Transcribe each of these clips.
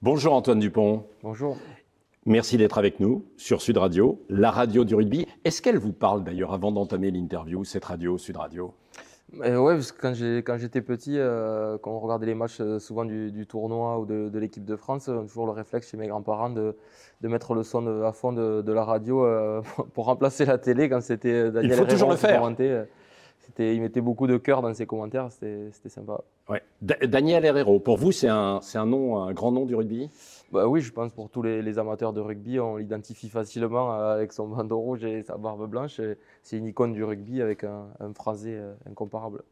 Bonjour Antoine Dupont, Bonjour. merci d'être avec nous sur Sud Radio, la radio du rugby. Est-ce qu'elle vous parle d'ailleurs avant d'entamer l'interview, cette radio, Sud Radio? Ouais, parce que quand j'étais petit, quand on regardait les matchs souvent du tournoi ou de l'équipe de France, on a toujours le réflexe chez mes grands-parents de mettre le son à fond de la radio pour remplacer la télé quand c'était Il Daniel faut toujours Herrero le qui faire. commentait. Il mettait beaucoup de cœur dans ses commentaires, c'était sympa. Ouais. Daniel Herrero, pour vous c'est un nom, un grand nom du rugby? Bah oui, je pense pour tous les amateurs de rugby, on l'identifie facilement avec son bandeau rouge et sa barbe blanche. C'est une icône du rugby avec un phrasé incomparable.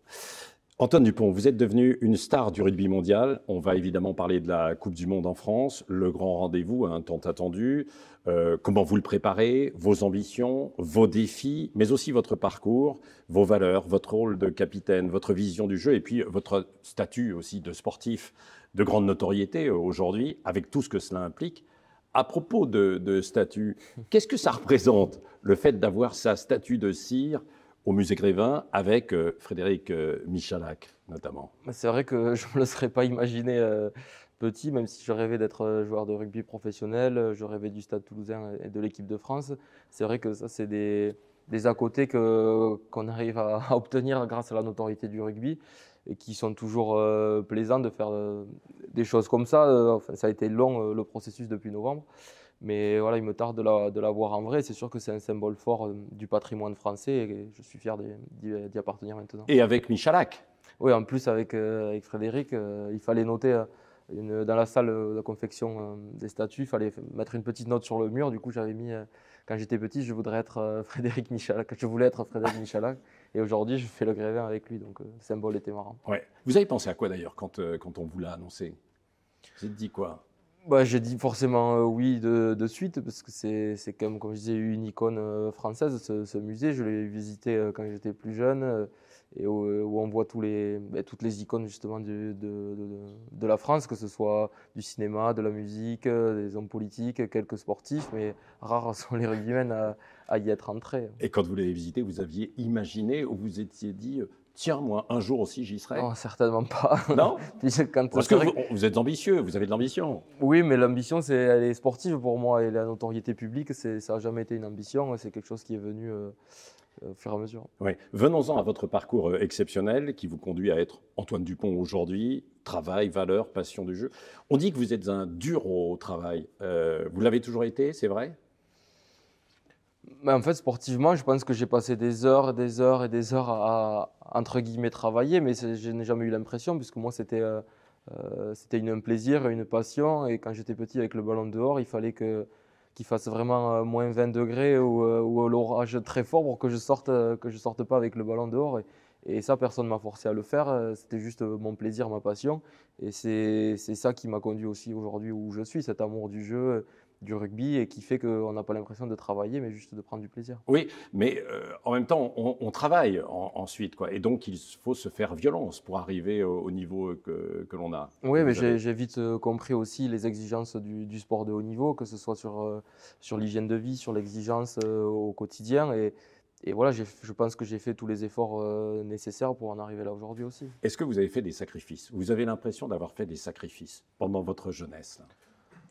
Antoine Dupont, vous êtes devenu une star du rugby mondial. On va évidemment parler de la Coupe du Monde en France, le grand rendez-vous, un tant attendu. Comment vous le préparez, vos ambitions, vos défis, mais aussi votre parcours, vos valeurs, votre rôle de capitaine, votre vision du jeu et puis votre statut aussi de sportif de grande notoriété aujourd'hui, avec tout ce que cela implique. À propos de statut, qu'est-ce que ça représente, le fait d'avoir sa statue de cire au musée Grévin avec Frédéric Michalak notamment? C'est vrai que je ne me le serais pas imaginé petit, même si je rêvais d'être joueur de rugby professionnel, je rêvais du Stade Toulousain et de l'équipe de France. C'est vrai que ça, c'est des à côté qu'on arrive à obtenir grâce à la notoriété du rugby et qui sont toujours plaisants de faire des choses comme ça. Enfin, ça a été long le processus depuis novembre. Mais voilà, il me tarde de la voir en vrai. C'est sûr que c'est un symbole fort du patrimoine français et je suis fier d'y appartenir maintenant. Et avec Michalak. Oui, en plus, avec Frédéric, il fallait noter dans la salle de confection des statues, il fallait mettre une petite note sur le mur. Du coup, j'avais mis, quand j'étais petit, je voulais être Frédéric Michalak. Et aujourd'hui, je fais le Grévin avec lui. Donc, le symbole était marrant. Ouais. Vous avez pensé à quoi d'ailleurs quand on vous l'a annoncé? Vous avez dit quoi? Bah, j'ai dit forcément oui de suite, parce que c'est quand même, comme je disais, une icône française, ce musée. Je l'ai visité quand j'étais plus jeune, et où on voit toutes les icônes justement de la France, que ce soit du cinéma, de la musique, des hommes politiques, quelques sportifs, mais rares sont les rugbymen à y être entrés. Et quand vous l'avez visité, vous aviez imaginé ou vous étiez dit tiens, moi, un jour aussi, j'y serai? Non, certainement pas. Non? Puis Parce que vous êtes ambitieux, vous avez de l'ambition. Oui, mais l'ambition, elle est sportive pour moi, et la notoriété publique, ça n'a jamais été une ambition, c'est quelque chose qui est venu au fur et à mesure. Ouais. Venons-en à votre parcours exceptionnel qui vous conduit à être Antoine Dupont aujourd'hui. Travail, valeur, passion du jeu. On dit que vous êtes un dur au travail. Vous l'avez toujours été, c'est vrai? Mais en fait, sportivement, je pense que j'ai passé des heures, des heures et des heures entre guillemets, travailler, mais je n'ai jamais eu l'impression, puisque moi, c'était un plaisir, une passion. Et quand j'étais petit, avec le ballon dehors, il fallait qu'il fasse vraiment moins 20 degrés ou l'orage très fort pour que je sorte pas avec le ballon dehors. Et ça, personne ne m'a forcé à le faire. C'était juste mon plaisir, ma passion. Et c'est ça qui m'a conduit aussi aujourd'hui où je suis, cet amour du jeu, du rugby, et qui fait qu'on n'a pas l'impression de travailler, mais juste de prendre du plaisir. Oui, mais en même temps, on travaille ensuite, quoi. Et donc, il faut se faire violence pour arriver au niveau que l'on a. Oui, que mais vous avez. j'ai vite compris aussi les exigences du sport de haut niveau, que ce soit sur l'hygiène de vie, sur l'exigence au quotidien. Et voilà, je pense que j'ai fait tous les efforts nécessaires pour en arriver là aujourd'hui aussi. Est-ce que vous avez fait des sacrifices? Vous avez l'impression d'avoir fait des sacrifices pendant votre jeunesse, là?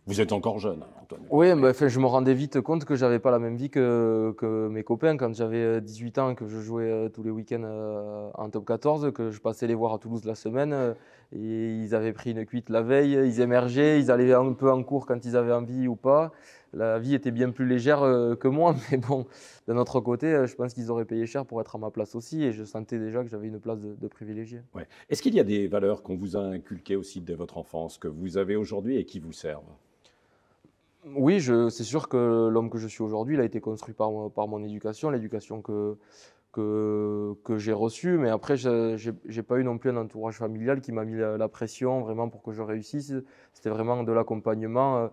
Vous êtes encore jeune, hein, Antoine. Oui, mais enfin, je me rendais vite compte que j'avais pas la même vie que mes copains. Quand j'avais 18 ans, que je jouais tous les week-ends en top 14, que je passais les voir à Toulouse la semaine, et ils avaient pris une cuite la veille, ils émergeaient, ils allaient un peu en cours quand ils avaient envie ou pas. La vie était bien plus légère que moi, mais bon, d'un autre côté, je pense qu'ils auraient payé cher pour être à ma place aussi, et je sentais déjà que j'avais une place de privilégié. Ouais. Est-ce qu'il y a des valeurs qu'on vous a inculquées aussi dès votre enfance, que vous avez aujourd'hui et qui vous servent? Oui, c'est sûr que l'homme que je suis aujourd'hui, il a été construit par mon éducation, l'éducation que j'ai reçue. Mais après, je n'ai pas eu non plus un entourage familial qui m'a mis la pression vraiment pour que je réussisse. C'était vraiment de l'accompagnement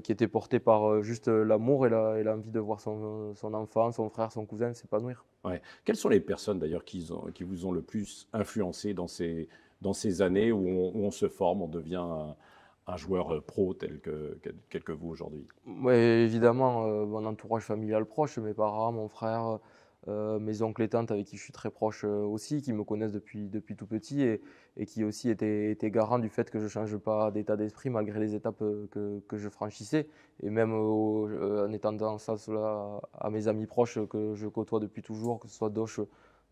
qui était porté par juste l'amour et l'envie de voir son enfant, son frère, son cousin s'épanouir. Ouais. Quelles sont les personnes d'ailleurs qui vous ont le plus influencé dans ces années où on se forme, on devient un joueur pro tel que vous aujourd'hui? Oui, évidemment, mon entourage familial proche, mes parents, mon frère, mes oncles et tantes avec qui je suis très proche aussi, qui me connaissent depuis tout petit et qui aussi étaient garants du fait que je ne change pas d'état d'esprit malgré les étapes que je franchissais. Et même en étant dans ça cela, à mes amis proches que je côtoie depuis toujours, que ce soit Doche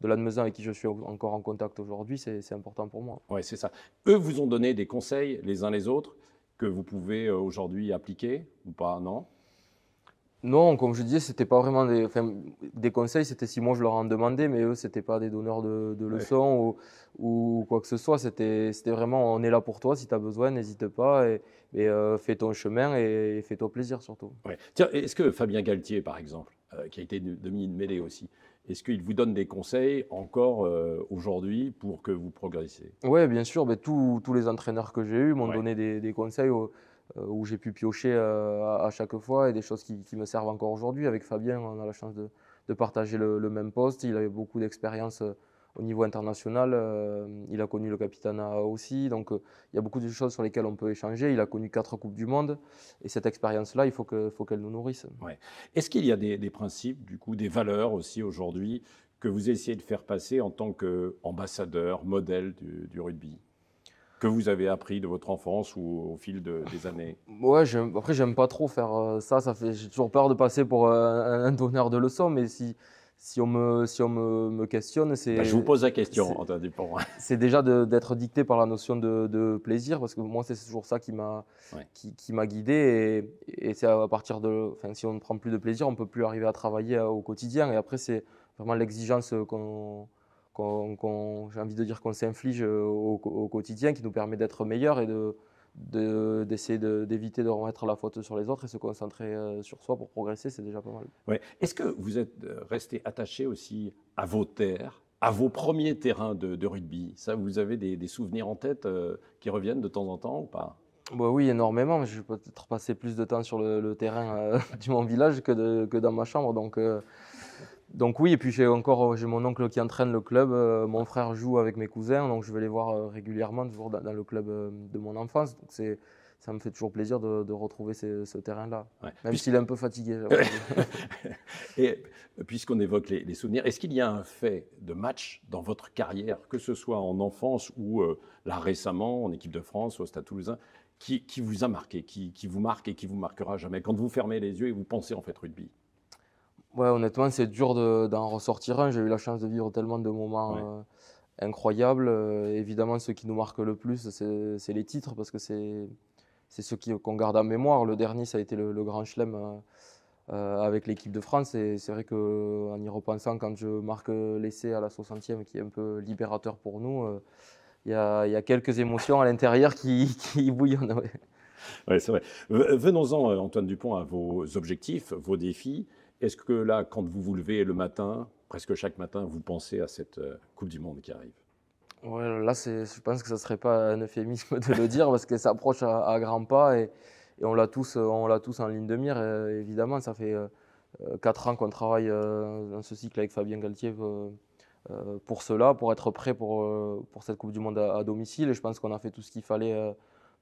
de Lannemezan avec qui je suis encore en contact aujourd'hui, c'est important pour moi. Ouais, c'est ça. Eux vous ont donné des conseils les uns les autres que vous pouvez aujourd'hui appliquer ou pas, non? Non, comme je disais, c'était pas vraiment des conseils, c'était si moi je leur en demandais, mais eux, c'était pas des donneurs de Ouais. leçons ou quoi que ce soit. C'était vraiment, on est là pour toi, si tu as besoin, n'hésite pas et fais ton chemin et fais-toi plaisir surtout. Ouais. Tiens, est-ce que Fabien Galtier, par exemple, qui a été demi-mêlée aussi, est-ce qu'il vous donne des conseils encore aujourd'hui pour que vous progressiez? Ouais, bien sûr, ben, tous les entraîneurs que j'ai eus m'ont Ouais. donné des conseils où j'ai pu piocher à chaque fois et des choses qui me servent encore aujourd'hui. Avec Fabien, on a la chance de partager le même poste. Il avait beaucoup d'expérience au niveau international. Il a connu le capitanat aussi. Donc, il y a beaucoup de choses sur lesquelles on peut échanger. Il a connu 4 Coupes du Monde. Et cette expérience-là, il faut qu'elle nous nourrisse. Ouais. Est-ce qu'il y a des principes, du coup, des valeurs aussi aujourd'hui que vous essayez de faire passer en tant qu'ambassadeur, modèle du rugby, que vous avez appris de votre enfance ou au fil des années? Ouais, après, j'aime pas trop faire ça. J'ai toujours peur de passer pour un donneur de leçons. Mais si on me questionne, Bah, je vous pose la question, c'est Antoine Dupont. c'est déjà d'être dicté par la notion de plaisir, parce que moi, c'est toujours ça Ouais. qui m'a guidé. Et c'est à partir enfin, si on ne prend plus de plaisir, on ne peut plus arriver à travailler au quotidien. Et après, c'est vraiment l'exigence j'ai envie de dire qu'on s'inflige au quotidien qui nous permet d'être meilleur et d'essayer d'éviter de remettre la faute sur les autres et se concentrer sur soi pour progresser, c'est déjà pas mal. Ouais. Est-ce que vous êtes resté attaché aussi à vos terres, à vos premiers terrains de rugby? Ça, vous avez des souvenirs en tête qui reviennent de temps en temps ou pas? Bah oui, énormément. Je vais peut-être passer plus de temps sur le terrain de mon village que dans ma chambre. Donc oui, et puis j'ai mon oncle qui entraîne le club. Mon frère joue avec mes cousins, donc je vais les voir régulièrement, toujours dans le club de mon enfance. Donc ça me fait toujours plaisir de retrouver ce terrain-là, Ouais. même s'il est un peu fatigué, j'avoue. Et puisqu'on évoque les souvenirs, est-ce qu'il y a un fait de match dans votre carrière, que ce soit en enfance ou là récemment en équipe de France, au Stade Toulousain, qui vous a marqué, qui vous marque et qui vous marquera jamais, quand vous fermez les yeux et vous pensez en fait rugby? Ouais, honnêtement, c'est dur d'en ressortir un. J'ai eu la chance de vivre tellement de moments Ouais. incroyables. Évidemment, ce qui nous marque le plus, c'est les titres, parce que c'est ceux qu'on garde en mémoire. Le dernier, ça a été le Grand Chelem avec l'équipe de France. Et c'est vrai qu'en y repensant, quand je marque l'essai à la 60e, qui est un peu libérateur pour nous, il y a quelques émotions à l'intérieur qui bouillonnent. Ouais. Ouais, c'est vrai. Venons-en, Antoine Dupont, à vos objectifs, vos défis. Est-ce que là, quand vous vous levez le matin, presque chaque matin, vous pensez à cette Coupe du Monde qui arrive? Ouais, là, je pense que ce ne serait pas un euphémisme de le dire parce que ça approche à grands pas et on l'a tous en ligne de mire. Évidemment, ça fait 4 ans qu'on travaille dans ce cycle avec Fabien Galtier pour cela, pour être prêt pour cette Coupe du Monde à domicile. Et je pense qu'on a fait tout ce qu'il fallait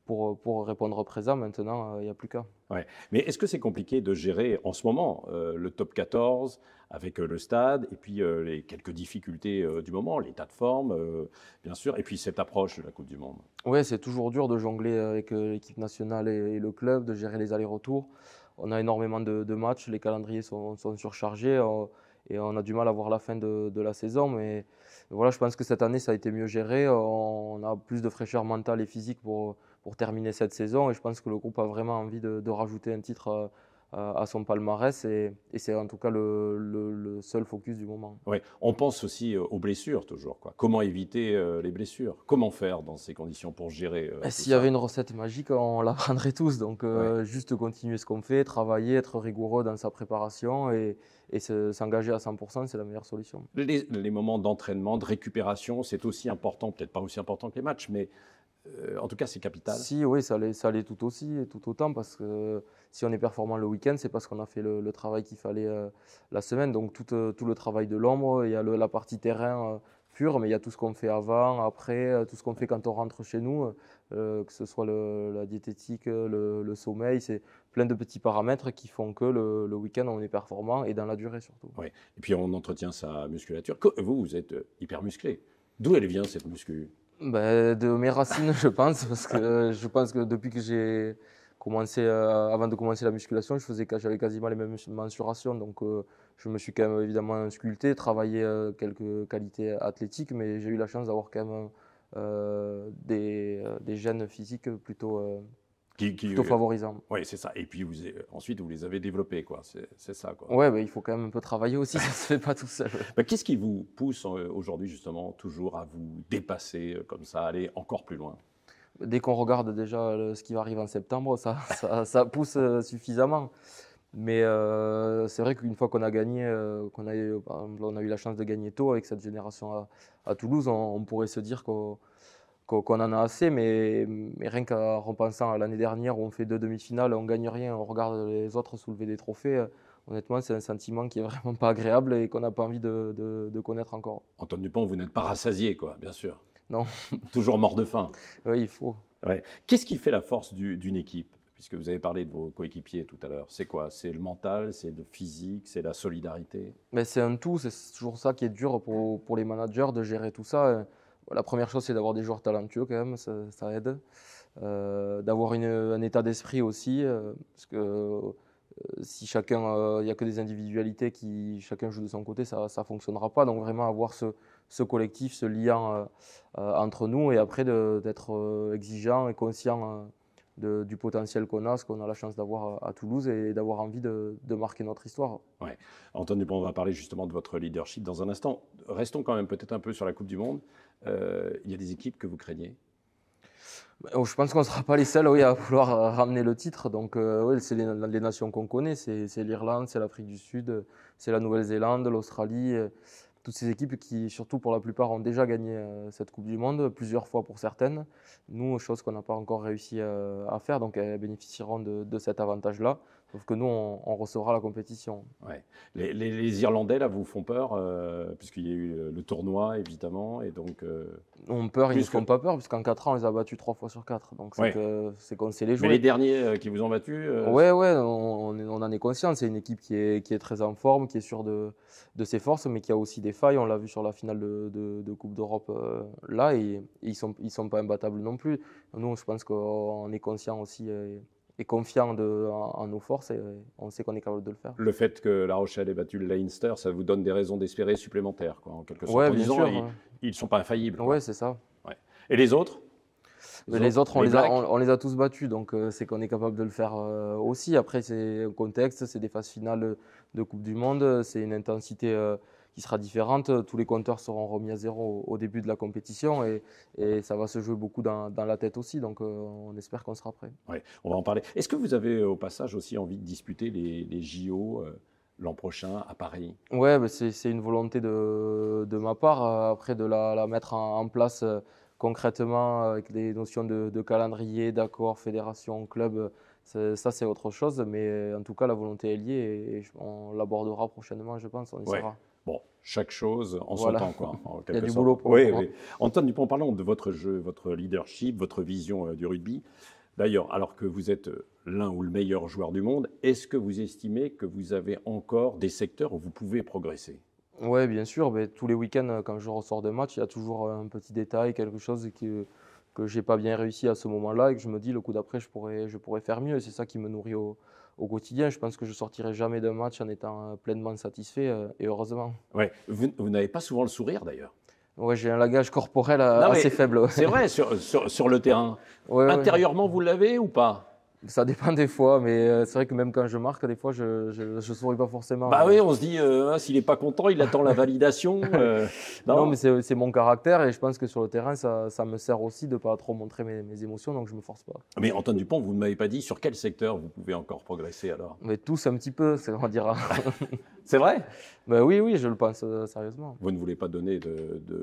pour répondre présent. Maintenant, il n'y a plus qu'à. Ouais. Mais est-ce que c'est compliqué de gérer en ce moment le top 14 avec le stade et puis les quelques difficultés du moment, l'état de forme, bien sûr, et puis cette approche de la Coupe du Monde? Ouais, c'est toujours dur de jongler avec l'équipe nationale et le club, de gérer les allers-retours. On a énormément de matchs, les calendriers sont surchargés et on a du mal à voir la fin de la saison. Mais voilà, je pense que cette année, ça a été mieux géré. On a plus de fraîcheur mentale et physique pour terminer cette saison. Et je pense que le groupe a vraiment envie de rajouter un titre à son palmarès. Et c'est en tout cas le seul focus du moment. Ouais. On pense aussi aux blessures toujours, quoi. Comment éviter les blessures? Comment faire dans ces conditions pour gérer Et tout s'il y avait ça? une recette magique, on la prendrait tous. Donc, Ouais. juste continuer ce qu'on fait, travailler, être rigoureux dans sa préparation et s'engager à 100%, c'est la meilleure solution. Les moments d'entraînement, de récupération, c'est aussi important, peut-être pas aussi important que les matchs, mais en tout cas, c'est capital. Si, oui, ça l'est tout aussi et tout autant parce que si on est performant le week-end, c'est parce qu'on a fait le travail qu'il fallait la semaine. Donc, tout le travail de l'ombre, il y a la partie terrain pure, mais il y a tout ce qu'on fait avant, après, tout ce qu'on fait quand on rentre chez nous. que ce soit la diététique, le sommeil, c'est plein de petits paramètres qui font que le week-end, on est performant et dans la durée surtout. Ouais. Et puis on entretient sa musculature. Vous êtes hyper musclé. D'où elle vient cette muscu? Ben, de mes racines, je pense, parce que je pense que depuis que j'ai commencé, avant de commencer la musculation, j'avais quasiment les mêmes mensurations. Donc, je me suis quand même évidemment sculpté, travaillé quelques qualités athlétiques, mais j'ai eu la chance d'avoir quand même des gènes physiques plutôt favorisants. Oui, c'est ça. Et puis ensuite, vous les avez développés, quoi. C'est ça, quoi. Ouais, ben, il faut quand même un peu travailler aussi, ça se fait pas tout seul. Ben, qu'est-ce qui vous pousse aujourd'hui, justement, toujours à vous dépasser comme ça, aller encore plus loin? Dès qu'on regarde déjà ce qui va arriver en septembre, ça pousse suffisamment. Mais c'est vrai qu'une fois qu'on a gagné, par exemple, on a eu la chance de gagner tôt avec cette génération à Toulouse, on pourrait se dire qu'on en a assez. Mais rien qu'en repensant à l'année dernière où on fait 2 demi-finales, on ne gagne rien, on regarde les autres soulever des trophées, honnêtement, c'est un sentiment qui est vraiment pas agréable et qu'on n'a pas envie de connaître encore. Antoine Dupont, vous n'êtes pas rassasié, quoi, bien sûr. Non. Toujours mort de faim. Oui, il faut. Ouais. Qu'est-ce qui fait la force d'une équipe? Puisque vous avez parlé de vos coéquipiers tout à l'heure. C'est quoi? C'est le mental, c'est le physique, c'est la solidarité? Mais c'est un tout, c'est toujours ça qui est dur pour les managers de gérer tout ça. La première chose, c'est d'avoir des joueurs talentueux quand même, ça aide. D'avoir un état d'esprit aussi, parce que si chacun, il n'y a que des individualités chacun joue de son côté, ça ne fonctionnera pas. Donc vraiment avoir ce collectif, ce lien entre nous et après d'être exigeant et conscient du potentiel qu'on a, ce qu'on a la chance d'avoir à Toulouse et d'avoir envie de marquer notre histoire. Ouais. Antoine Dupont, on va parler justement de votre leadership dans un instant. Restons quand même peut-être un peu sur la Coupe du Monde. Il y a des équipes que vous craignez? Je pense qu'on ne sera pas les seuls à vouloir ramener le titre. Donc, oui, c'est les nations qu'on connaît. C'est l'Irlande, c'est l'Afrique du Sud, c'est la Nouvelle-Zélande, l'Australie. Toutes ces équipes qui, surtout pour la plupart, ont déjà gagné cette Coupe du Monde, plusieurs fois pour certaines. Nous, chose qu'on n'a pas encore réussi à faire, donc elles bénéficieront de cet avantage-là. Sauf que nous, on recevra la compétition. Ouais. Les Irlandais, là, vous font peur, puisqu'il y a eu le tournoi, évidemment, et donc... On peur, ils ne font pas peur, puisqu'en 4 ans, on les a battus 3 fois sur 4. Donc c'est qu'on sait les jouer. Mais les derniers qui vous ont battus Ouais, on en est conscient. C'est une équipe qui est très en forme, qui est sûre de ses forces, mais qui a aussi des failles. On l'a vu sur la finale de Coupe d'Europe là, et ils sont pas imbattables non plus. Nous, je pense qu'on est conscient aussi et confiant en nos forces, et on sait qu'on est capable de le faire. Le fait que La Rochelle ait battu le Leinster, ça vous donne des raisons d'espérer supplémentaires, quoi, en quelque sorte. Ouais, en bien disant, sûr. ils ne sont pas infaillibles. Ouais, c'est ça. Ouais. Et les autres? Les autres, on les a tous battus, donc c'est qu'on est capable de le faire aussi. Après, c'est un contexte, c'est des phases finales de Coupe du Monde, c'est une intensité qui sera différente. Tous les compteurs seront remis à zéro au début de la compétition et ça va se jouer beaucoup dans la tête aussi. Donc on espère qu'on sera prêt. Ouais, on va en parler. Est-ce que vous avez au passage aussi envie de disputer les JO l'an prochain à Paris? Ouais, bah, c'est une volonté de ma part. Après, de la mettre en place concrètement avec des notions de calendrier, d'accord, fédération, club. Ça, c'est autre chose. Mais en tout cas, la volonté est liée et on l'abordera prochainement, je pense. On y sera. Bon, chaque chose en Voilà. son temps, quoi. En Il y a du sorte. boulot pour Oui, le moment. oui. Antoine Dupont, parlons de votre jeu, votre leadership, votre vision du rugby. D'ailleurs, alors que vous êtes l'un ou le meilleur joueur du monde, est-ce que vous estimez que vous avez encore des secteurs où vous pouvez progresser? Oui, bien sûr. Mais tous les week-ends, quand je ressors de match, il y a toujours un petit détail, quelque chose que je n'ai pas bien réussi à ce moment-là et que je me dis, le coup d'après, je pourrais faire mieux. Et c'est ça qui me nourrit au quotidien. Je pense que je ne sortirai jamais d'un match en étant pleinement satisfait, et heureusement. Ouais. Vous n'avez pas souvent le sourire, d'ailleurs. Ouais, j'ai un langage corporel Non, mais assez faible. C'est vrai, sur le terrain. Ouais, Intérieurement, vous l'avez ou pas? ça dépend des fois, mais c'est vrai que même quand je marque, des fois, je souris pas forcément. Bah oui, on se dit, s'il n'est pas content, il attend la validation. Non, mais c'est mon caractère et je pense que sur le terrain, ça me sert aussi de ne pas trop montrer mes émotions, donc je ne me force pas. Mais Antoine Dupont, vous ne m'avez pas dit sur quel secteur vous pouvez encore progresser alors? Mais tous un petit peu, on dira. C'est vrai? Ben oui, je le pense sérieusement. Vous ne voulez pas donner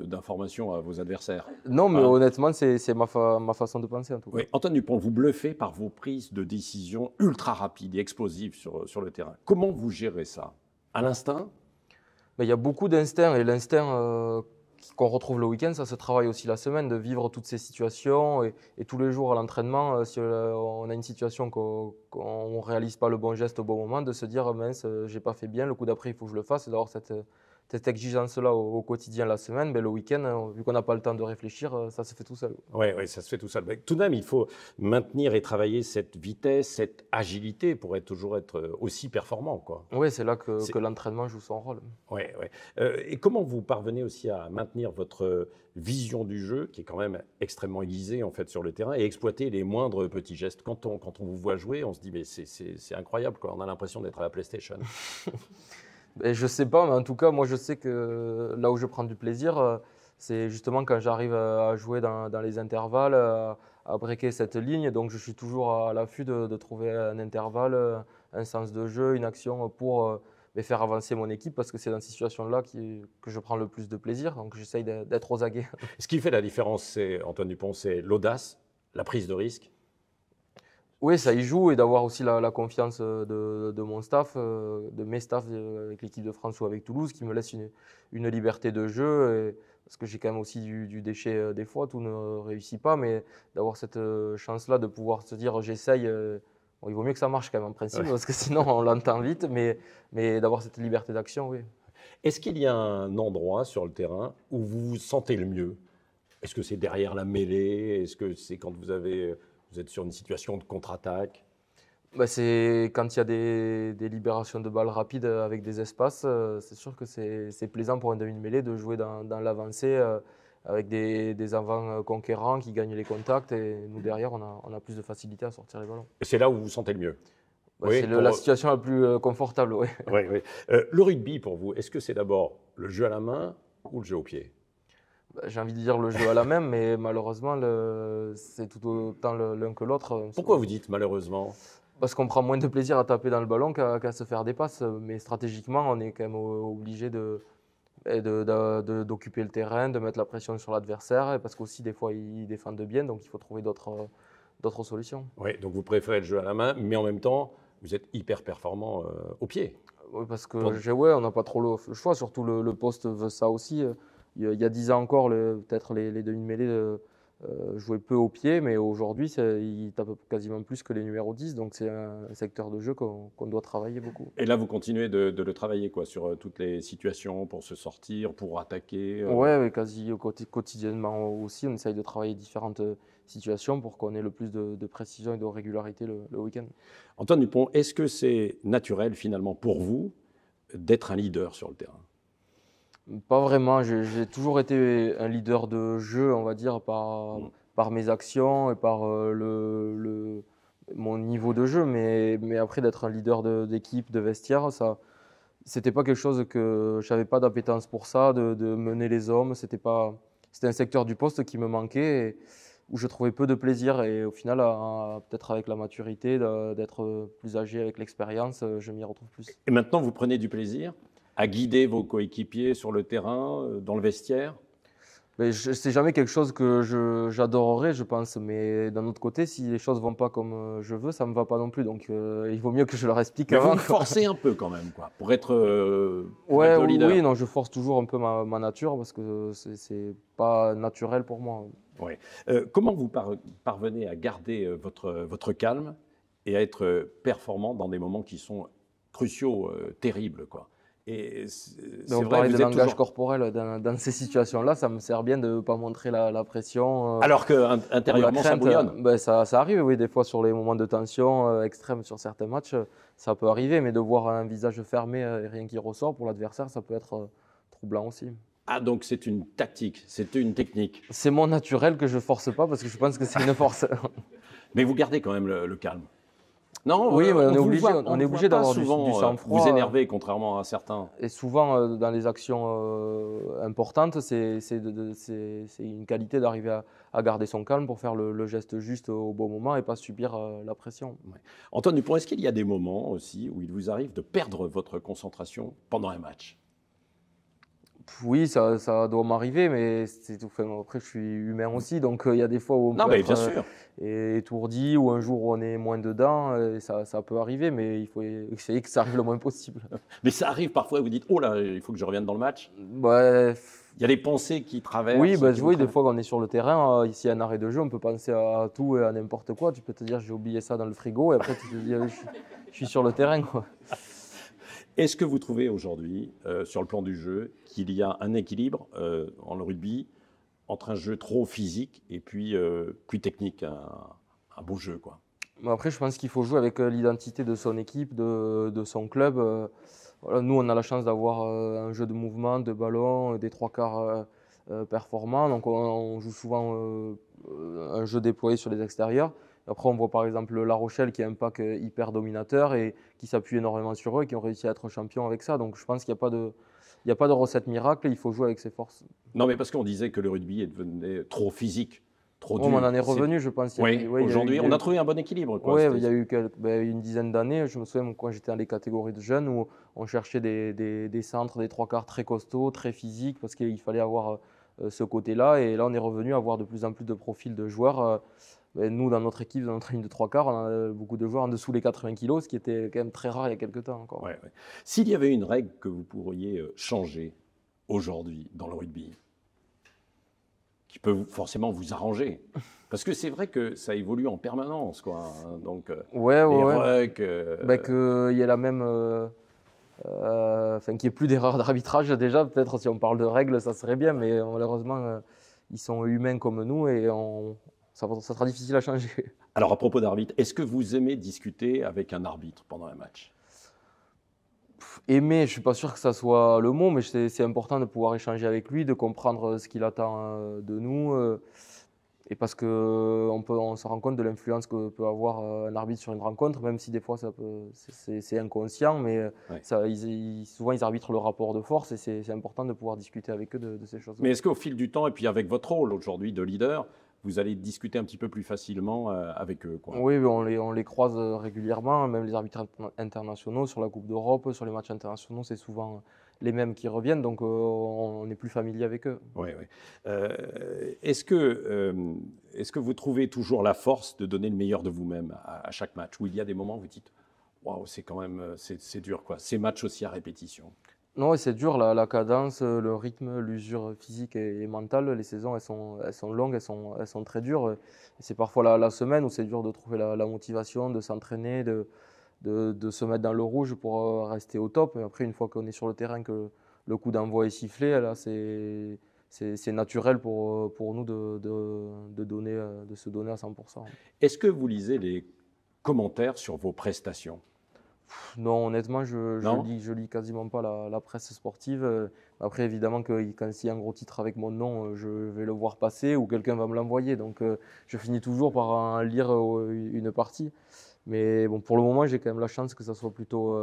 d'informations à vos adversaires? Non, mais Ah. honnêtement, c'est ma façon de penser en tout cas. Oui, Antoine Dupont, vous bluffez par vos prises de décision ultra rapides et explosives sur le terrain. Comment vous gérez ça? À l'instinct? Mais il y a beaucoup d'instinct et l'instinct qu'on retrouve le week-end, ça se travaille aussi la semaine, de vivre toutes ces situations et tous les jours à l'entraînement, si on a une situation qu'on ne réalise pas le bon geste au bon moment, de se dire mince, j'ai pas fait bien, le coup d'après il faut que je le fasse, et d'avoir cette exigence-là au quotidien la semaine, le week-end, vu qu'on n'a pas le temps de réfléchir, ça se fait tout seul. Oui, ça se fait tout seul. Mais tout de même, il faut maintenir et travailler cette vitesse, cette agilité pour toujours être aussi performant, quoi. Oui, c'est là que l'entraînement joue son rôle. Oui, oui. Et comment vous parvenez aussi à maintenir votre vision du jeu, qui est quand même extrêmement aiguisée en fait sur le terrain, et exploiter les moindres petits gestes? Quand on vous voit jouer, on se dit mais c'est incroyable, quoi. On a l'impression d'être à la PlayStation. Et je sais pas, mais en tout cas, moi je sais que là où je prends du plaisir, c'est justement quand j'arrive à jouer dans les intervalles, à breaker cette ligne. Donc je suis toujours à l'affût de trouver un intervalle, un sens de jeu, une action pour faire avancer mon équipe, parce que c'est dans ces situations-là que je prends le plus de plaisir. Donc j'essaye d'être aux aguets. Ce qui fait la différence, c'est, Antoine Dupont, c'est l'audace, la prise de risque. Oui, ça y joue, et d'avoir aussi la confiance de mon staff, de mes staffs avec l'équipe de France ou avec Toulouse, qui me laisse une liberté de jeu. Parce que j'ai quand même aussi du déchet des fois, tout ne réussit pas, mais d'avoir cette chance-là de pouvoir se dire j'essaye. Bon, il vaut mieux que ça marche quand même en principe, parce que sinon on l'entend vite, mais d'avoir cette liberté d'action, oui. Est-ce qu'il y a un endroit sur le terrain où vous vous sentez le mieux? Est-ce que c'est derrière la mêlée? Est-ce que c'est quand vous êtes sur une situation de contre-attaque? C'est quand il y a des libérations de balles rapides avec des espaces. C'est sûr que c'est plaisant pour un demi-mêlée de jouer dans l'avancée avec des avants conquérants qui gagnent les contacts, et nous derrière on a plus de facilité à sortir les ballons. Et c'est là où vous vous sentez le mieux? Oui, c'est la situation la plus confortable. Oui. Oui, oui. Le rugby pour vous, est-ce que c'est d'abord le jeu à la main ou le jeu au pied? J'ai envie de dire le jeu à la même, mais malheureusement c'est tout autant l'un que l'autre. Pourquoi vous dites malheureusement? Parce qu'on prend moins de plaisir à taper dans le ballon qu'à se faire des passes. Mais stratégiquement, on est quand même obligé d'occuper le terrain, de mettre la pression sur l'adversaire, parce qu'aussi des fois ils défendent bien, donc il faut trouver d'autres solutions. Oui, donc vous préférez le jeu à la main, mais en même temps, vous êtes hyper performant au pied. Oui, parce que on n'a pas trop le choix, surtout le poste veut ça aussi. Il y a 10 ans encore, peut-être les demi-mêlées jouaient peu au pied, mais aujourd'hui, ils tapent quasiment plus que les numéros 10, donc c'est un secteur de jeu qu'on doit travailler beaucoup. Et là, vous continuez de le travailler quoi, sur toutes les situations, pour se sortir, pour attaquer Oui, quasi quotidiennement aussi. On essaye de travailler différentes situations pour qu'on ait le plus de précision et de régularité le week-end. Antoine Dupont, est-ce que c'est naturel finalement pour vous d'être un leader sur le terrain? Pas vraiment. J'ai toujours été un leader de jeu, on va dire, par mes actions et par mon niveau de jeu. Mais après, d'être un leader d'équipe, de vestiaire, ça, c'était pas quelque chose que je n'avais pas d'appétence pour ça, de mener les hommes. C'était un secteur du poste qui me manquait, où je trouvais peu de plaisir. Et au final, peut-être avec la maturité, d'être plus âgé avec l'expérience, je m'y retrouve plus. Et maintenant, vous prenez du plaisir à guider vos coéquipiers sur le terrain, dans le vestiaire? C'est jamais quelque chose que j'adorerais, je pense. Mais d'un autre côté, si les choses ne vont pas comme je veux, ça ne me va pas non plus. Donc il vaut mieux que je leur explique avant. Vous forcez un peu quand même, quoi, pour être leader. Oui, non, je force toujours un peu ma nature, parce que c'est pas naturel pour moi. Ouais. Comment vous parvenez à garder votre calme et à être performant dans des moments qui sont cruciaux, terribles, quoi? Et on parlait de langage corporel dans ces situations-là, ça me sert bien de ne pas montrer la pression. Alors qu'intérieurement, ça bouillonne. Ça arrive, oui, des fois sur les moments de tension extrême sur certains matchs, ça peut arriver, mais de voir un visage fermé et rien qui ressort pour l'adversaire, ça peut être troublant aussi. Ah, donc c'est une tactique, c'est une technique. C'est mon naturel que je ne force pas, parce que je pense que c'est une force. Mais vous gardez quand même le calme. Non, oui, on est obligé d'avoir du sang-froid. Vous énervez, contrairement à certains. Et souvent, dans les actions importantes, c'est une qualité d'arriver à garder son calme pour faire le geste juste au bon moment et pas subir la pression. Ouais. Antoine Dupont, est-ce qu'il y a des moments aussi où il vous arrive de perdre votre concentration pendant un match? Oui, ça doit m'arriver, mais c'est tout. Enfin, après, je suis humain aussi, donc il y a des fois où on peut être étourdi, ou un jour où on est moins dedans, et ça peut arriver, mais il faut essayer que ça arrive le moins possible. Mais ça arrive parfois, vous dites « Oh là, il faut que je revienne dans le match ». Il y a des pensées qui traversent. Oui, bah, qui vous oui, des traversent. fois quand on est sur le terrain, ici un arrêt de jeu, on peut penser à tout et à n'importe quoi. Tu peux te dire j'ai oublié ça dans le frigo et après tu te dis je suis sur le terrain, quoi. Est-ce que vous trouvez aujourd'hui, sur le plan du jeu, qu'il y a un équilibre en le rugby entre un jeu trop physique et puis plus technique, un beau jeu, quoi? Mais après, je pense qu'il faut jouer avec l'identité de son équipe, de son club. Voilà, nous, on a la chance d'avoir un jeu de mouvement, de ballon, des trois quarts performants. Donc, on joue souvent un jeu déployé sur les extérieurs. Après, on voit par exemple La Rochelle qui a un pack hyper dominateur et qui s'appuie énormément sur eux et qui ont réussi à être champions avec ça. Donc, je pense qu'il n'y a pas de, il y a pas de recette miracle. Il faut jouer avec ses forces. Non, mais parce qu'on disait que le rugby est devenu trop physique, trop Bon, on dur. en est revenu, je pense. Oui, Ouais, aujourd'hui, on a trouvé un bon équilibre, quoi. Oui, il y a eu une dizaine d'années, je me souviens quand j'étais dans les catégories de jeunes où on cherchait des centres, des trois quarts très costauds, très physiques, parce qu'il fallait avoir ce côté-là. Et là, on est revenu à avoir de plus en plus de profils de joueurs. Nous, dans notre équipe, dans notre ligne de trois quarts, on a beaucoup de joueurs en dessous les 80 kilos, ce qui était quand même très rare il y a quelques temps encore. Ouais, ouais. S'il y avait une règle que vous pourriez changer aujourd'hui dans le rugby, qui peut forcément vous arranger. Parce que c'est vrai que ça évolue en permanence, quoi. Hein. Donc, Ouais, les ouais. rucks, Qu'il y ait la même. Qu'il n'y ait plus d'erreurs d'arbitrage, déjà, peut-être si on parle de règles, ça serait bien, mais malheureusement, ils sont humains comme nous et ça sera difficile à changer. Alors, à propos d'arbitre, est-ce que vous aimez discuter avec un arbitre pendant un match? Aimer, je ne suis pas sûr que ça soit le mot, mais c'est important de pouvoir échanger avec lui, de comprendre ce qu'il attend de nous. Et parce qu'on se rend compte de l'influence que peut avoir un arbitre sur une rencontre, même si des fois c'est inconscient, mais Ouais. souvent ils arbitrent le rapport de force et c'est important de pouvoir discuter avec eux de ces choses-là. Mais est-ce qu'au fil du temps, et puis avec votre rôle aujourd'hui de leader, vous allez discuter un petit peu plus facilement avec eux, quoi? Oui, on les croise régulièrement, même les arbitres internationaux sur la Coupe d'Europe, sur les matchs internationaux, c'est souvent les mêmes qui reviennent, donc on est plus familier avec eux. Oui, oui. Est-ce que vous trouvez toujours la force de donner le meilleur de vous-même à chaque match, où il y a des moments où vous dites waouh, c'est quand même c'est dur, quoi. Ces matchs aussi à répétition. Non, c'est dur, la cadence, le rythme, l'usure physique et mentale. Les saisons, elles sont longues, elles sont très dures. Et c'est parfois la semaine où c'est dur de trouver la motivation, de s'entraîner, de se mettre dans le rouge pour rester au top. Et après, une fois qu'on est sur le terrain, que le coup d'envoi est sifflé, là, c'est naturel pour nous de se donner à 100%. Est-ce que vous lisez les commentaires sur vos prestations? Non, honnêtement, Non? je lis quasiment pas la presse sportive. Après, évidemment, quand s'il y a un gros titre avec mon nom, je vais le voir passer ou quelqu'un va me l'envoyer. Donc, je finis toujours par en lire une partie. Mais bon, pour le moment, j'ai quand même la chance que ça soit plutôt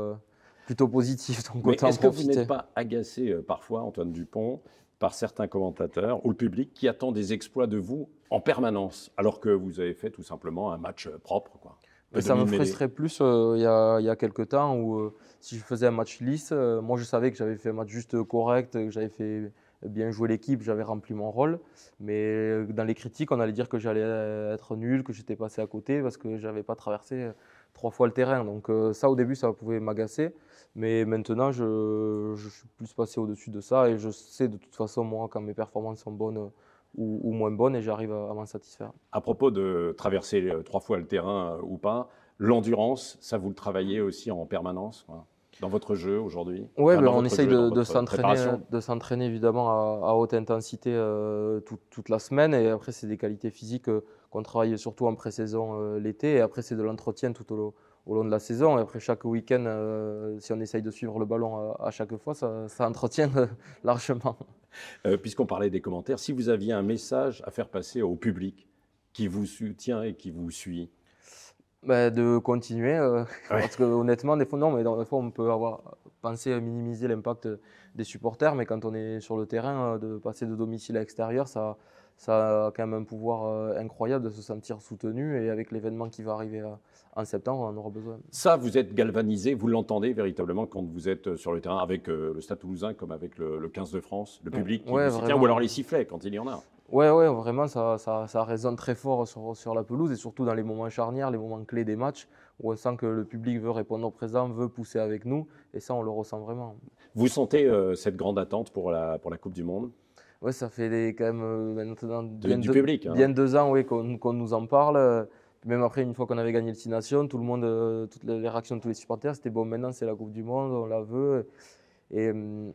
positif. Donc, Mais autant en est-ce que vous profiter. n'êtes pas agacé parfois, Antoine Dupont, par certains commentateurs ou le public qui attend des exploits de vous en permanence, alors que vous avez fait tout simplement un match propre, quoi? Mais Que ça me demi-mêlée. frustrait plus il y a quelques temps où si je faisais un match lisse, moi je savais que j'avais fait un match juste correct, que j'avais fait bien jouer l'équipe, j'avais rempli mon rôle. Mais dans les critiques, on allait dire que j'allais être nul, que j'étais passé à côté parce que j'avais pas traversé 3 fois le terrain. Donc ça au début ça pouvait m'agacer, mais maintenant je suis plus passé au-dessus de ça et je sais de toute façon moi quand mes performances sont bonnes ou moins bonnes et j'arrive à m'en satisfaire. À propos de traverser 3 fois le terrain ou pas, l'endurance, ça vous le travaillez aussi en permanence, quoi, dans votre jeu aujourd'hui? Ouais, Enfin, ben, dans on votre essaye jeu, dans de votre préparation? s'entraîner évidemment à haute intensité toute la semaine. Et après, c'est des qualités physiques qu'on travaille surtout en pré-saison l'été. Et après, c'est de l'entretien au long de la saison. Et après, chaque week-end, si on essaye de suivre le ballon à chaque fois, ça entretient largement. Puisqu'on parlait des commentaires, si vous aviez un message à faire passer au public qui vous soutient et qui vous suit? Ben, de continuer, Ouais. parce que honnêtement, des fois, non, mais des fois, on peut avoir pensé à minimiser l'impact des supporters, mais quand on est sur le terrain, de passer de domicile à extérieur, ça a quand même un pouvoir incroyable de se sentir soutenu. Et avec l'événement qui va arriver en septembre, on en aura besoin. Ça, vous êtes galvanisé, vous l'entendez véritablement quand vous êtes sur le terrain avec le Stade Toulousain comme avec le 15 de France, le public qui Ouais, vous soutient, ou vraiment. alors les sifflets quand il y en a. Ouais, ouais, vraiment, ça résonne très fort sur la pelouse et surtout dans les moments charnières, les moments clés des matchs, où on sent que le public veut répondre présent, veut pousser avec nous, et ça, on le ressent vraiment. Vous sentez cette grande attente pour la Coupe du Monde? Ouais, ça fait quand même maintenant du public, hein. bien 2 ans, ouais, qu'on nous en parle. Même après, une fois qu'on avait gagné le Six Nations, tout le monde, toutes les réactions de tous les supporters, c'était bon, maintenant c'est la Coupe du Monde, on la veut. Et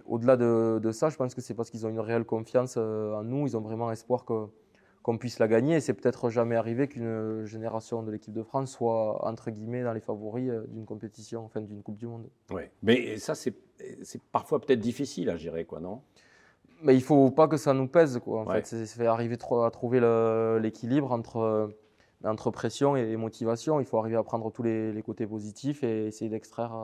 au-delà de ça, je pense que c'est parce qu'ils ont une réelle confiance en nous, ils ont vraiment espoir qu'on puisse la gagner. Et c'est peut-être jamais arrivé qu'une génération de l'équipe de France soit, entre guillemets, dans les favoris d'une compétition, enfin d'une Coupe du Monde. Ouais. Mais ça, c'est parfois peut-être difficile à gérer, quoi, non? Mais il ne faut pas que ça nous pèse, quoi. En Ouais. fait, c'est arriver à trouver l'équilibre entre pression et motivation. Il faut arriver à prendre tous les côtés positifs et essayer d'extraire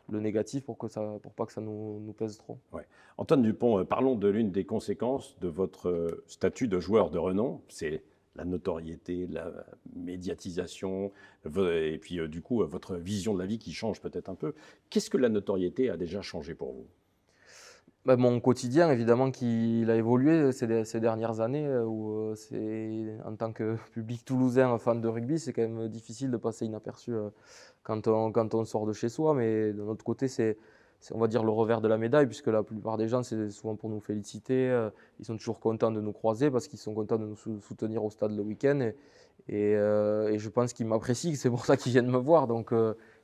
le négatif pour pas que ça nous pèse trop. Ouais. Antoine Dupont, parlons de l'une des conséquences de votre statut de joueur de renom. C'est la notoriété, la médiatisation, et puis du coup, votre vision de la vie qui change peut-être un peu. Qu'est-ce que la notoriété a déjà changé pour vous? Bah, mon quotidien, évidemment, qu'il a évolué ces dernières années, où en tant que public toulousain, fan de rugby, c'est quand même difficile de passer inaperçu quand on sort de chez soi. Mais d'un autre côté, on va dire, le revers de la médaille, puisque la plupart des gens, c'est souvent pour nous féliciter. Ils sont toujours contents de nous croiser parce qu'ils sont contents de nous soutenir au stade le week-end. Et je pense qu'ils m'apprécient, c'est pour ça qu'ils viennent me voir. Donc,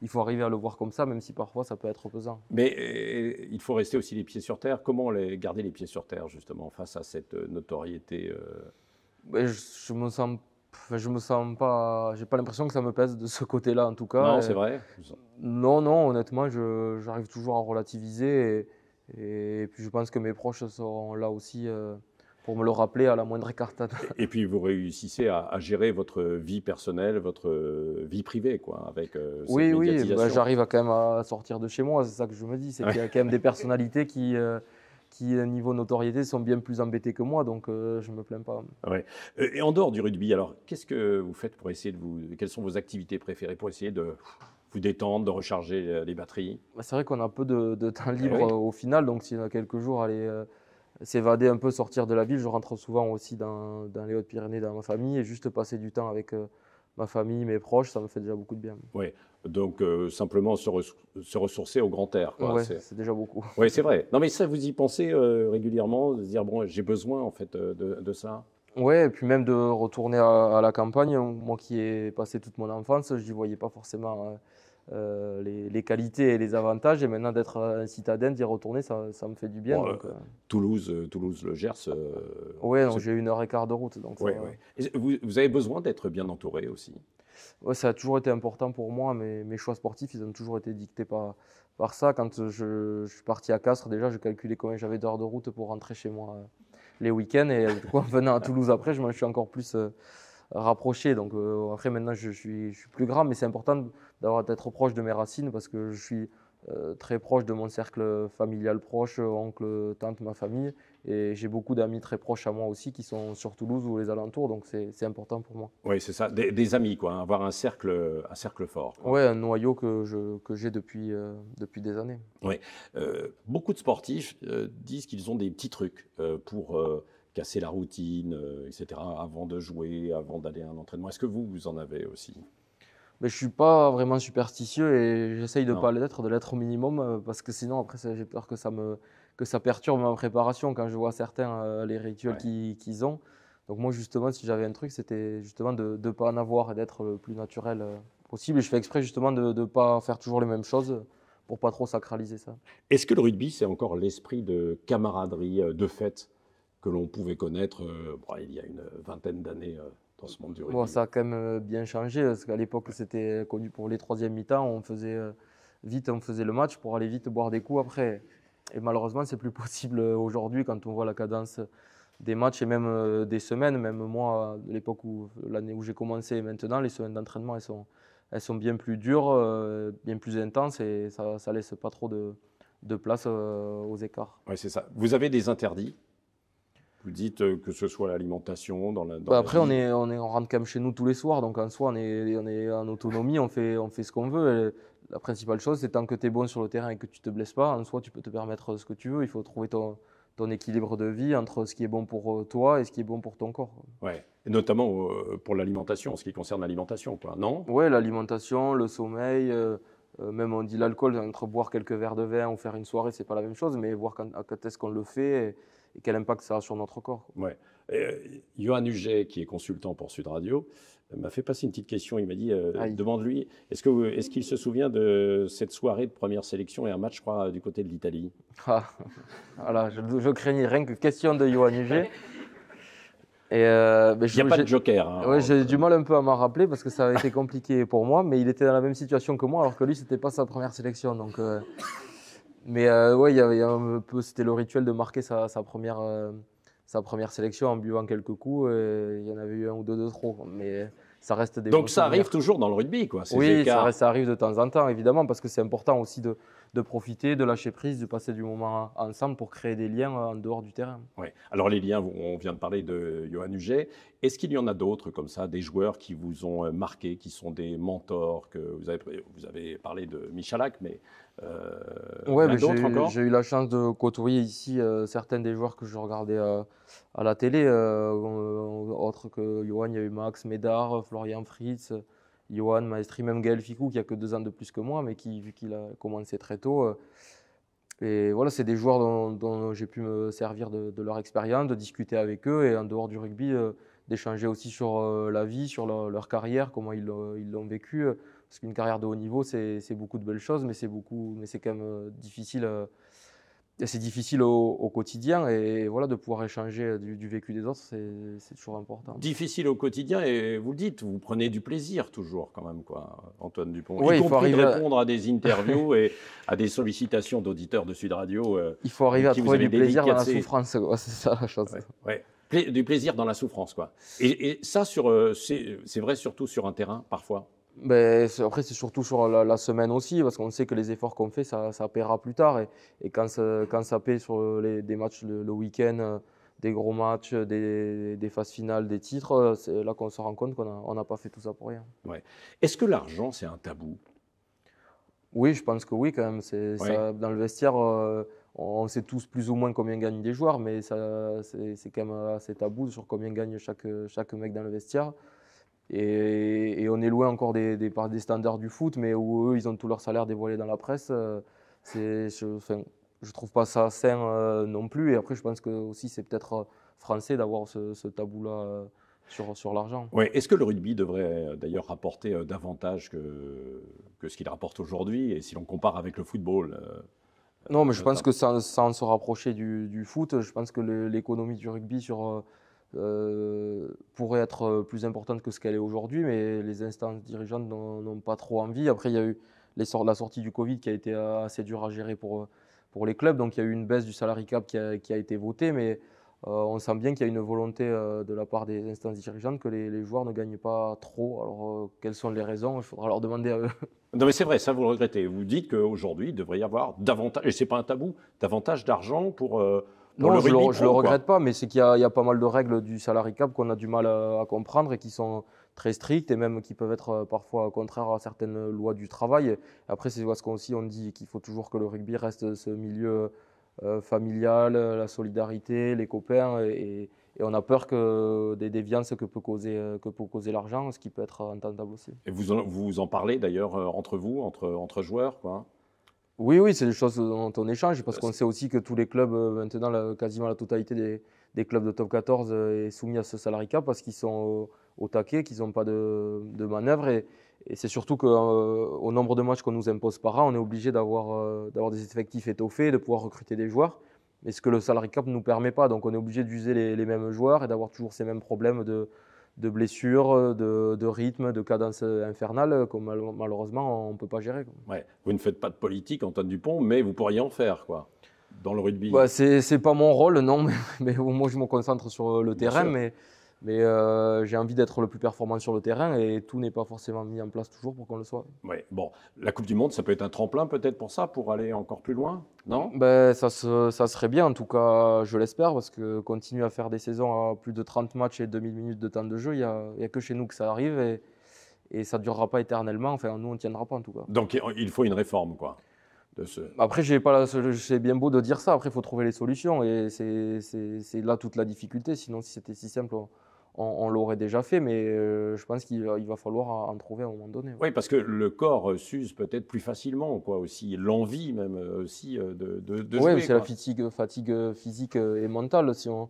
il faut arriver à le voir comme ça, même si parfois ça peut être pesant. Mais il faut rester aussi les pieds sur terre. Comment garder les pieds sur terre, justement, face à cette notoriété Ben, je me sens pas, j'ai pas l'impression que ça me pèse de ce côté-là en tout cas. Non, c'est vrai. Non, non, honnêtement, j'arrive toujours à relativiser et puis je pense que mes proches seront là aussi pour me le rappeler à la moindre écartade. Et puis vous réussissez à gérer votre vie personnelle, votre vie privée, quoi, avec cette Oui, oui, médiatisation. ben, j'arrive quand même à sortir de chez moi, c'est ça que je me dis, c'est qu'il y a quand même des personnalités qui, niveau notoriété, sont bien plus embêtées que moi, donc je me plains pas. Ouais. Et en dehors du rugby, alors, qu'est-ce que vous faites pour essayer quelles sont vos activités préférées pour essayer de vous détendre, de recharger les batteries? Ben, c'est vrai qu'on a peu de temps libre oui. au final, donc s'il y en a quelques jours, aller s'évader un peu, sortir de la ville. Je rentre souvent aussi dans les Hautes-Pyrénées, dans ma famille, et juste passer du temps avec ma famille, mes proches, ça me fait déjà beaucoup de bien. Oui, donc simplement se ressourcer au grand air, quoi. Ouais, c'est déjà beaucoup. Oui, c'est vrai. Non, mais ça, vous y pensez régulièrement, de se dire, bon, j'ai besoin, en fait, de ça? Ouais, et puis même de retourner à la campagne, moi qui ai passé toute mon enfance, je n'y voyais pas forcément les qualités et les avantages, et maintenant d'être un citadin, d'y retourner, ça me fait du bien. Bon, Donc, Toulouse, le Gers. ouais, donc j'ai 1 heure et quart de route, donc ça Oui, va. oui. Et vous avez besoin d'être bien entouré aussi. Ouais, ça a toujours été important pour moi. Mes choix sportifs, ils ont toujours été dictés par ça. Quand je suis parti à Castres, déjà, je calculais combien j'avais d'heures de route pour rentrer chez moi les week-ends. Et du coup, en venant à Toulouse après, je m'en suis encore plus rapproché. Donc après, maintenant, je suis plus grand, mais c'est important d'être proche de mes racines parce que je suis très proche de mon cercle familial proche, oncle, tante, ma famille. Et j'ai beaucoup d'amis très proches à moi aussi qui sont sur Toulouse ou les alentours. Donc c'est important pour moi. Oui, c'est ça, des amis, quoi, hein, avoir un cercle fort, quoi. Ouais, un noyau que j'ai depuis des années. Oui. Beaucoup de sportifs disent qu'ils ont des petits trucs pour casser la routine, etc., avant de jouer, avant d'aller à un entraînement. Est-ce que vous en avez aussi? Mais je suis pas vraiment superstitieux et j'essaye de Non. pas l'être, de l'être au minimum, parce que sinon après j'ai peur que ça perturbe ma préparation quand je vois certains les rituels Ouais. qu'ils ont. Donc moi justement, si j'avais un truc, c'était justement de ne pas en avoir et d'être le plus naturel possible. Et je fais exprès justement de ne pas faire toujours les mêmes choses pour pas trop sacraliser ça. Est-ce que le rugby, c'est encore l'esprit de camaraderie, de fête que l'on pouvait connaître il y a une vingtaine d'années dans ce monde du rugby? Bon, ça a quand même bien changé, parce qu'à l'époque, c'était connu pour les troisièmes mi-temps. On faisait le match pour aller vite boire des coups après. Et malheureusement, c'est plus possible aujourd'hui quand on voit la cadence des matchs et même des semaines. Même moi, à l'époque l'année où j'ai commencé et maintenant, les semaines d'entraînement, elles sont bien plus dures, bien plus intenses et ça laisse pas trop de place aux écarts. Oui, c'est ça. Vous avez des interdits? Vous dites que ce soit l'alimentation, dans Bah la après, vie. on rentre quand même chez nous tous les soirs, donc en soi, on est en autonomie, on fait ce qu'on veut. Et la principale chose, c'est tant que tu es bon sur le terrain et que tu ne te blesses pas, en soi, tu peux te permettre ce que tu veux. Il faut trouver ton équilibre de vie entre ce qui est bon pour toi et ce qui est bon pour ton corps. Ouais. Et notamment pour l'alimentation, en ce qui concerne l'alimentation, quoi, non? Ouais, l'alimentation, le sommeil, même on dit l'alcool, entre boire quelques verres de vin ou faire une soirée, c'est pas la même chose, mais voir quand est-ce qu'on le fait quel impact ça a sur notre corps. Ouais. Johan Huget, qui est consultant pour Sud Radio, m'a fait passer une petite question. Il m'a dit, demande-lui, est-ce qu'il se souvient de cette soirée de première sélection et un match, je crois, du côté de l'Italie? Voilà, je craignais rien que question de Johan Huget. Il n'y a pas de joker. Hein, ouais, j'ai du mal un peu à m'en rappeler parce que ça a été compliqué pour moi, mais il était dans la même situation que moi, alors que lui, c'était pas sa première sélection. Donc, mais ouais, il y a un peu, c'était le rituel de marquer sa première sélection en buvant quelques coups. Et il y en avait eu un ou deux de trop, mais ça reste des. Donc ça arrive toujours dans le rugby, quoi. Oui, ça arrive de temps en temps, évidemment, parce que c'est important aussi de profiter, de lâcher prise, de passer du moment ensemble pour créer des liens en dehors du terrain. Oui. Alors les liens, on vient de parler de Johan Huget. Est-ce qu'il y en a d'autres comme ça, des joueurs qui vous ont marqué, qui sont des mentors que vous avez parlé de Michalak, mais ouais, mais d'autres encore? J'ai eu la chance de côtoyer ici certains des joueurs que je regardais à la télé, autres que Johan, il y a eu Max Médard, Florian Fritz, Johan Maestri, même Gaël Ficou qui a que 2 ans de plus que moi, mais vu qu'il a commencé très tôt. Et voilà, c'est des joueurs dont j'ai pu me servir de leur expérience, de discuter avec eux et en dehors du rugby, d'échanger aussi sur la vie, sur leur carrière, comment ils l'ont vécu. Parce qu'une carrière de haut niveau, c'est beaucoup de belles choses, mais c'est quand même difficile. C'est difficile au quotidien et voilà, de pouvoir échanger du vécu des autres, c'est toujours important. Difficile au quotidien et vous le dites, vous prenez du plaisir toujours quand même, quoi, Antoine Dupont. Ouais, y compris de répondre à des interviews et à des sollicitations d'auditeurs de Sud Radio. Il faut arriver à trouver du plaisir dans la souffrance, c'est ça la chose. Ouais. Du plaisir dans la souffrance, quoi. Et ça, c'est vrai surtout sur un terrain, parfois. Ben, après, c'est surtout sur la semaine aussi, parce qu'on sait que les efforts qu'on fait, ça paiera plus tard. Et quand ça paie sur des matchs le week-end, des gros matchs, des phases finales, des titres, c'est là qu'on se rend compte qu'on n'a pas fait tout ça pour rien. Ouais. Est-ce que l'argent, c'est un tabou? Oui, je pense que oui, quand même. Ça, dans le vestiaire, on sait tous plus ou moins combien gagnent les joueurs, mais c'est quand même assez tabou sur combien gagne chaque mec dans le vestiaire. Et on est loin encore des standards du foot, mais où eux, ils ont tout leur salaire dévoilé dans la presse. Je trouve pas ça sain non plus. Et après, je pense que aussi c'est peut-être français d'avoir ce tabou-là sur l'argent. Ouais. Est-ce que le rugby devrait d'ailleurs rapporter davantage que ce qu'il rapporte aujourd'hui, et si l'on compare avec le football? Non, mais je pense que sans se rapprocher du foot, je pense que l'économie du rugby pourrait être plus importante que ce qu'elle est aujourd'hui, mais les instances dirigeantes n'ont pas trop envie. Après, il y a eu la sortie du Covid qui a été assez dure à gérer pour les clubs, donc il y a eu une baisse du salary cap qui a été votée, mais on sent bien qu'il y a une volonté de la part des instances dirigeantes que les joueurs ne gagnent pas trop. Alors, quelles sont les raisons? Il faudra leur demander à eux. Non, mais c'est vrai, ça vous le regrettez. Vous dites qu'aujourd'hui, il devrait y avoir davantage, et ce n'est pas un tabou, davantage d'argent pour non, le rugby pro, je ne le regrette pas, mais c'est qu'il y a pas mal de règles du salary cap qu'on a du mal à comprendre et qui sont très strictes et même qui peuvent être parfois contraires à certaines lois du travail. Après, c'est parce qu'on dit qu'il faut toujours que le rugby reste ce milieu familial, la solidarité, les copains, et on a peur que des déviances que peut causer l'argent, ce qui peut être entendable aussi. Et vous en parlez d'ailleurs entre vous, entre joueurs, quoi? Oui, c'est des choses dont on échange, parce qu'on sait aussi que tous les clubs, maintenant, quasiment la totalité des clubs de top 14 est soumis à ce salary cap parce qu'ils sont au taquet, qu'ils n'ont pas de manœuvre. Et c'est surtout qu'au nombre de matchs qu'on nous impose par an, on est obligé d'avoir des effectifs étoffés, de pouvoir recruter des joueurs. Mais ce que le salary cap ne nous permet pas. Donc on est obligé d'user les mêmes joueurs et d'avoir toujours ces mêmes problèmes de blessures, de rythme, de cadence infernale, que malheureusement, on ne peut pas gérer. Ouais. Vous ne faites pas de politique, Antoine Dupont, mais vous pourriez en faire, quoi, dans le rugby. Bah, c'est pas mon rôle, non, mais moi, je me concentre sur le terrain, mais j'ai envie d'être le plus performant sur le terrain et tout n'est pas forcément mis en place toujours pour qu'on le soit. Ouais. Bon, la Coupe du Monde, ça peut être un tremplin peut-être pour ça, pour aller encore plus loin, non? Ça serait bien, en tout cas, je l'espère, parce que continuer à faire des saisons à plus de 30 matchs et 2000 minutes de temps de jeu, il n'y a que chez nous que ça arrive et ça ne durera pas éternellement. Enfin, nous, on ne tiendra pas en tout cas. Donc, il faut une réforme, quoi. Après, c'est bien beau de dire ça. Après, il faut trouver les solutions et c'est là toute la difficulté. Sinon, si c'était si simple, on l'aurait déjà fait, mais je pense qu'il va falloir en trouver à un moment donné. Oui, parce que le corps s'use peut-être plus facilement, quoi, aussi. L'envie, même, aussi, de Oui, jouer, c'est la quoi. fatigue physique et mentale. Si on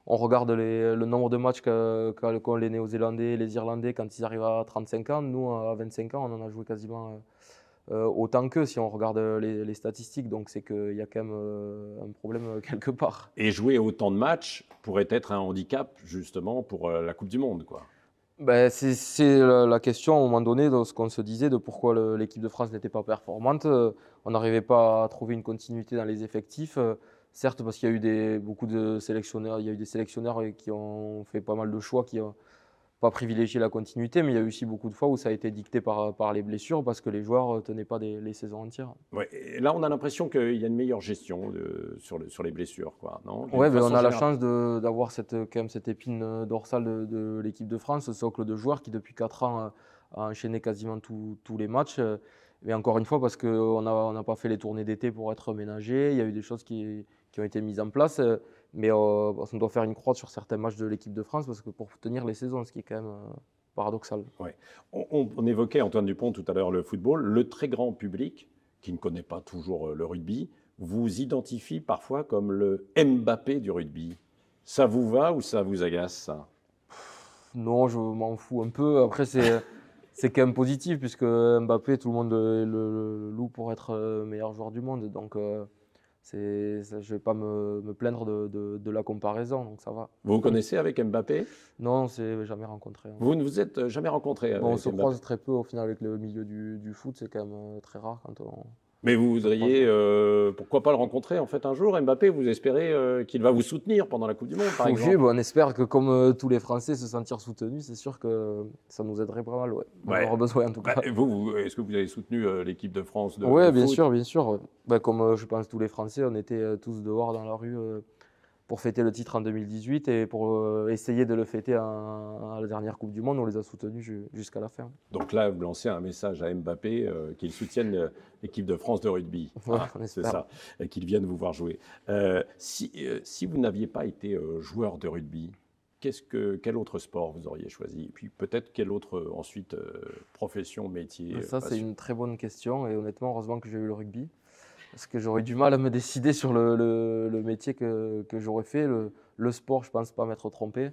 regarde le nombre de matchs qu'ont les Néo-Zélandais et les Irlandais quand ils arrivent à 35 ans, nous, à 25 ans, on en a joué quasiment autant qu'eux si on regarde les statistiques. Donc, c'est qu'il y a quand même un problème quelque part. Et jouer autant de matchs pourrait être un handicap, justement, pour la Coupe du Monde, quoi. Ben, c'est la question à un moment donné de ce qu'on se disait de pourquoi l'équipe de France n'était pas performante. On n'arrivait pas à trouver une continuité dans les effectifs. Certes, parce qu'il y a eu beaucoup de sélectionneurs, il y a eu des sélectionneurs qui ont fait pas mal de choix, qui n'ont pas privilégié la continuité, mais il y a eu aussi beaucoup de fois où ça a été dicté par les blessures parce que les joueurs ne tenaient pas les saisons entières. Ouais. Et là, on a l'impression qu'il y a une meilleure gestion sur les blessures, quoi, non? D'une Ouais, ben, façon on a la générale. chance d'avoir quand même cette épine dorsale de l'équipe de France, ce socle de joueurs qui depuis 4 ans a enchaîné quasiment tous les matchs. Mais encore une fois, parce qu'on n'a pas fait les tournées d'été pour être ménagés, il y a eu des choses qui ont été mises en place. Mais on doit faire une croix sur certains matchs de l'équipe de France parce que pour tenir les saisons, ce qui est quand même paradoxal. Ouais. On évoquait, Antoine Dupont, tout à l'heure, le football. Le très grand public, qui ne connaît pas toujours le rugby, vous identifie parfois comme le Mbappé du rugby. Ça vous va ou ça vous agace, ça? Non, je m'en fous un peu. Après, c'est quand même positif puisque Mbappé, tout le monde le loue pour être meilleur joueur du monde. Donc, je ne vais pas me plaindre de la comparaison, donc ça va. Vous vous connaissez avec Mbappé? Non, on ne s'est jamais rencontré. Vous ne vous êtes jamais rencontré Bon, on avec se Mbappé? croise très peu au final avec le milieu du foot, c'est quand même très rare quand on. Mais vous voudriez, pourquoi pas le rencontrer en fait un jour, Mbappé? Vous espérez qu'il va vous soutenir pendant la Coupe du Monde, par Oui, exemple? bon, on espère que comme tous les Français se sentir soutenus, c'est sûr que ça nous aiderait pas mal. Ouais. On en Ouais. aura besoin en tout cas. Bah, est-ce que vous avez soutenu l'équipe de France de Oui, bien foot? sûr, bien sûr. Bah, comme je pense tous les Français, on était tous dehors dans la rue pour fêter le titre en 2018 et pour essayer de le fêter à la dernière Coupe du Monde. On les a soutenus jusqu'à la fin. Donc là, vous lancez un message à Mbappé qu'il soutienne l'équipe de France de rugby. Ouais, Hein, on c'est espère. ça, et qu'il vienne vous voir jouer. Si vous n'aviez pas été joueur de rugby, quel autre sport vous auriez choisi? Et puis peut-être quelle autre ensuite profession, métier, Ça, c'est passion? une très bonne question et honnêtement, heureusement que j'ai eu le rugby parce que j'aurais du mal à me décider sur le métier que j'aurais fait. Le sport, je pense pas m'être trompé.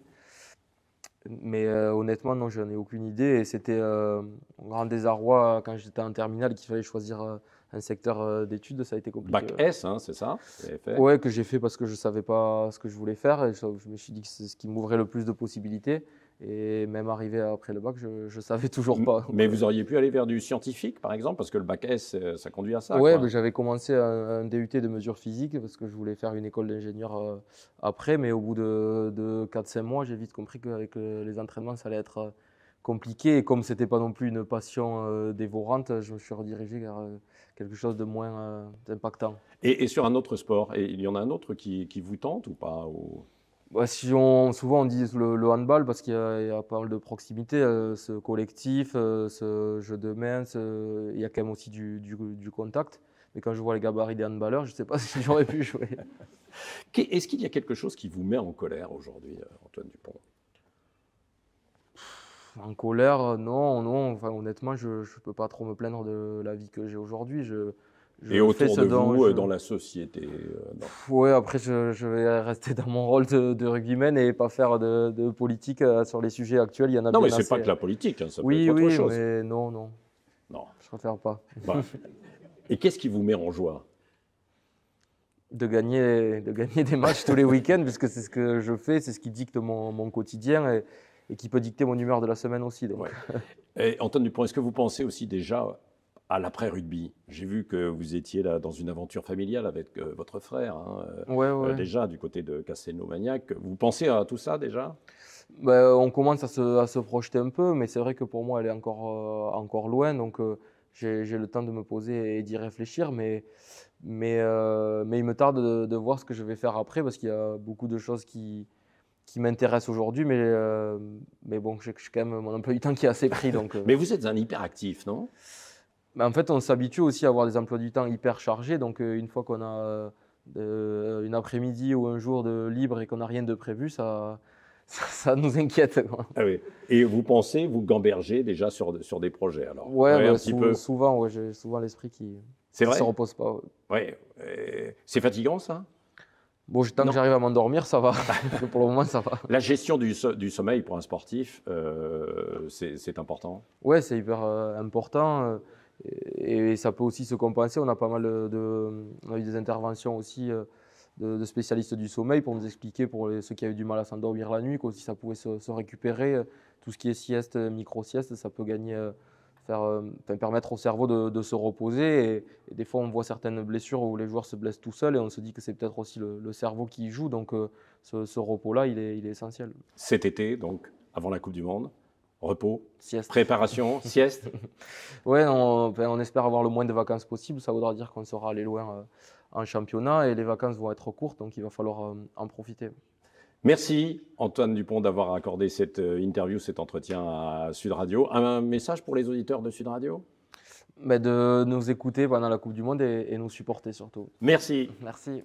Mais honnêtement, non, je n'en ai aucune idée. Et c'était un grand désarroi quand j'étais en terminale qu'il fallait choisir un secteur d'études. Ça a été compliqué. Bac S, hein, c'est ça? Vous avez fait? Ouais, que j'ai fait parce que je ne savais pas ce que je voulais faire. Et je me suis dit que c'est ce qui m'ouvrait le plus de possibilités. Et même arrivé après le bac, je ne savais toujours pas. Mais vous auriez pu aller vers du scientifique, par exemple, parce que le bac S, ça conduit à ça, Ouais, quoi. mais j'avais commencé un DUT de mesure physique parce que je voulais faire une école d'ingénieur après, mais au bout de 4-5 mois, j'ai vite compris qu'avec les entraînements, ça allait être compliqué. Et comme c'était pas non plus une passion dévorante, je me suis redirigé vers quelque chose de moins impactant. Et sur un autre sport, et il y en a un autre qui vous tente ou pas? Bah, souvent on dit le handball parce il y a pas mal de proximité, ce collectif, ce jeu de main, il y a quand même aussi du contact. Mais quand je vois les gabarits des handballeurs, je ne sais pas si j'aurais pu jouer. Est-ce qu'il y a quelque chose qui vous met en colère aujourd'hui, Antoine Dupont? En colère, non, non. Enfin, honnêtement, je ne peux pas trop me plaindre de la vie que j'ai aujourd'hui. Je Et fais autour ce de dont vous, je. dans la société, non. Ouais, après, je vais rester dans mon rôle de rugbyman et pas faire de politique sur les sujets actuels. Il y en a Non, bien mais c'est assez. pas que la politique, hein, ça peut Oui, être autre oui, chose. mais non, non, Non. je préfère pas. Bah. Et qu'est-ce qui vous met en joie? De gagner des matchs tous les week-ends, puisque c'est ce que je fais, c'est ce qui dicte mon quotidien et qui peut dicter mon humeur de la semaine aussi. Donc. Ouais. Et Antoine Dupont, est-ce que vous pensez aussi déjà à l'après-rugby? J'ai vu que vous étiez là dans une aventure familiale avec votre frère, hein, Ouais, ouais. déjà du côté de Castelnau-Magnac. Vous pensez à tout ça déjà? Ben, on commence à se projeter un peu, mais c'est vrai que pour moi, elle est encore loin. Donc, j'ai le temps de me poser et d'y réfléchir. Mais il me tarde de voir ce que je vais faire après parce qu'il y a beaucoup de choses qui m'intéressent aujourd'hui. Mais bon, j'ai quand même mon emploi du temps qui est assez pris. Donc, Mais vous êtes un hyperactif, non? mais en fait, on s'habitue aussi à avoir des emplois du temps hyper chargés. Donc, une fois qu'on a une après-midi ou un jour de libre et qu'on n'a rien de prévu, ça ça nous inquiète, quoi. Ah oui. Et vous pensez, vous gamberger déjà sur des projets alors? Ouais, un bah, petit peu. souvent, ouais, j'ai souvent l'esprit qui C'est ne vrai? se repose pas. Ouais. Ouais. C'est fatigant ça? Bon, tant que Non. j'arrive à m'endormir, ça va. Pour le moment, ça va. La gestion du sommeil pour un sportif, c'est important. Ouais, c'est hyper important. Et ça peut aussi se compenser. On a pas mal on a eu des interventions aussi de spécialistes du sommeil pour nous expliquer, pour ceux qui avaient du mal à s'endormir la nuit, qu'aussi ça pouvait se récupérer. Tout ce qui est sieste, micro-sieste, ça peut gagner, permettre au cerveau de se reposer. Et des fois, on voit certaines blessures où les joueurs se blessent tout seuls et on se dit que c'est peut-être aussi le cerveau qui y joue. Donc, ce repos-là, il est essentiel. Cet été, donc, avant la Coupe du Monde, repos, Sieste. préparation, sieste. Ouais, on espère avoir le moins de vacances possible. Ça voudra dire qu'on sera allé loin en championnat et les vacances vont être courtes, donc il va falloir en profiter. Merci Antoine Dupont d'avoir accordé cette interview, cet entretien à Sud Radio. Un message pour les auditeurs de Sud Radio? De nous écouter pendant la Coupe du Monde et nous supporter surtout. Merci. Merci.